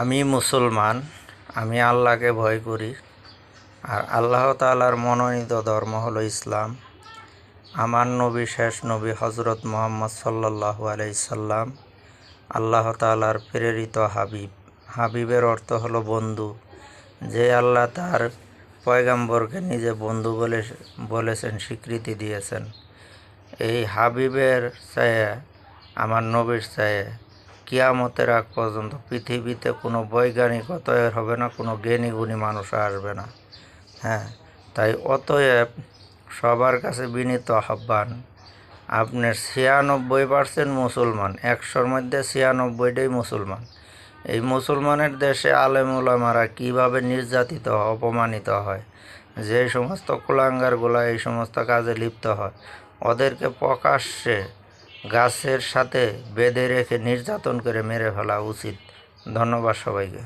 আমি মুসলমান। আমি আল্লাহকে ভয় করি। আর আল্লাহ তাআলার মনোনীত ধর্ম হলো ইসলাম। আমার নবী শেষ নবী হজরত মুহাম্মদ সাল্লাল্লাহু আলাইহি সাল্লাম আল্লাহ তাআলার প্রেরিত হাবিব। হাবিবের অর্থ হলো বন্ধু। যে আল্লাহ তার পয়গাম্বরকে নিজে বন্ধু বলেছেন, স্বীকৃতি দিয়েছেন। এই হাবিবের চায়ে, আমার নবীর চায়ে কিয়ামতের আগ পর্যন্ত পৃথিবীতে কোনো বৈজ্ঞানিকতায় হবে না, কোনো জ্ঞানী গুণী মানুষ আসবে না। হ্যাঁ, তাই অতএব সবার কাছে বিনীত আহ্বান, আপনার 96% মুসলমান, 100-র মধ্যে 96টাই মুসলমান। এই মুসলমানের দেশে আলেম ওলামারা কীভাবে নির্যাতিত অপমানিত হয়, যে সমস্ত কুলাঙ্গারগুলা এই সমস্ত কাজে লিপ্ত হয়, ওদেরকে প্রকাশ্যে গাছের সাথে বেঁধে রেখে নির্যাতন করে মেরে ফেলা উচিত। ধন্যবাদ সবাইকে।